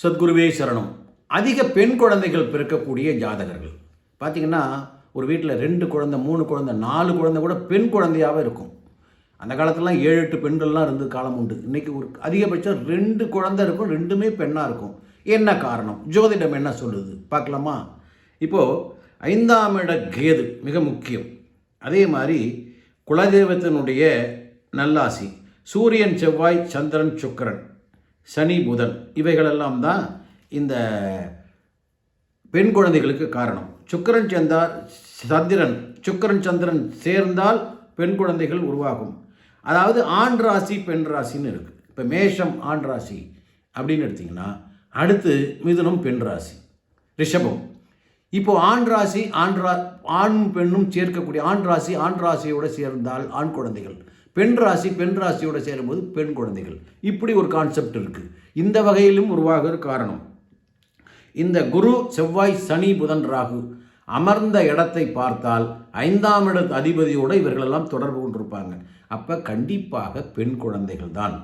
சத்குருவே சரணம். அதிக பெண் குழந்தைகள் பிறக்கக்கூடிய ஜாதகர்கள் பார்த்திங்கன்னா, ஒரு வீட்டில் 2 குழந்தை 3 குழந்தை 4 குழந்தை கூட பெண் குழந்தையாகவே இருக்கும். அந்த காலத்துலலாம் 7-8 பெண்கள்லாம் இருந்து காலம் உண்டு. இன்றைக்கி ஒரு அதிகபட்சம் 2 குழந்தை இருக்கும், 2மே பெண்ணாக இருக்கும். என்ன காரணம்? ஜோதிடம் என்ன சொல்லுது பார்க்கலாமா? இப்போது 5ஆம் இட கேது மிக முக்கியம். அதே மாதிரி குலதெய்வத்தினுடைய நல்லாசி, சூரியன் செவ்வாய் சந்திரன் சுக்கிரன் சனி புதன் இவைகளெல்லாம் தான் இந்த பெண் குழந்தைகளுக்கு காரணம். சுக்கிரன் சந்திரன் சேர்ந்தால் பெண் குழந்தைகள் உருவாகும். அதாவது ஆண் ராசி பெண் ராசின்னு இருக்குது. இப்போ மேஷம் ஆண் ராசி அப்படின்னு எடுத்திங்கன்னா, அடுத்து மிதுனம் பெண் ராசி, ரிஷபம். இப்போது ஆண் ராசி ஆண் பெண்ணும் சேர்க்கக்கூடிய ஆண் ராசியோடு சேர்ந்தால் ஆண் குழந்தைகள், பெண் ராசியோடு சேரும்போது பெண் குழந்தைகள். இப்படி ஒரு கான்செப்ட் இருக்குது. இந்த வகையிலும் உருவாகிற காரணம் இந்த குரு செவ்வாய் சனி புதன் ராகு அமர்ந்த இடத்தை பார்த்தால் 5ஆம் இட அதிபதியோடு இவர்களெல்லாம் தொடர்பு கொண்டிருப்பாங்க. அப்போ கண்டிப்பாக பெண் குழந்தைகள் தான்.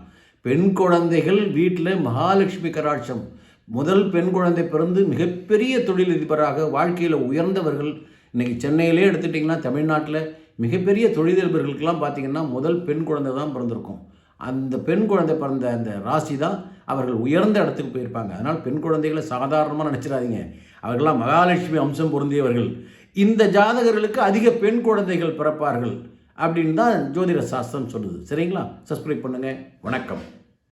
பெண் குழந்தைகள் வீட்டில் மகாலட்சுமி கடாட்சம். முதல் பெண் குழந்தை பிறந்து மிகப்பெரிய தொழிலதிபராக வாழ்க்கையில் உயர்ந்தவர்கள். இன்றைக்கி சென்னையிலே எடுத்துட்டிங்கன்னா, தமிழ்நாட்டில் மிகப்பெரிய தொழிலதிபர்களுக்கெல்லாம் பார்த்திங்கன்னா முதல் பெண் குழந்தை தான் பிறந்திருக்கும். அந்த பெண் குழந்தை பிறந்த அந்த ராசி தான் அவர்கள் உயர்ந்த இடத்துக்கு போயிருப்பாங்க. அதனால் பெண் குழந்தைகளை சாதாரணமாக நினச்சிடாதீங்க. அவர்களாம் மகாலட்சுமி அம்சம் பொருந்தியவர்கள். இந்த ஜாதகர்களுக்கு அதிக பெண் குழந்தைகள் பிறப்பார்கள் அப்படின்னு தான் ஜோதிட சாஸ்திரம் சொல்லுது. சரிங்களா? சப்ஸ்கிரைப் பண்ணுங்கள். வணக்கம்.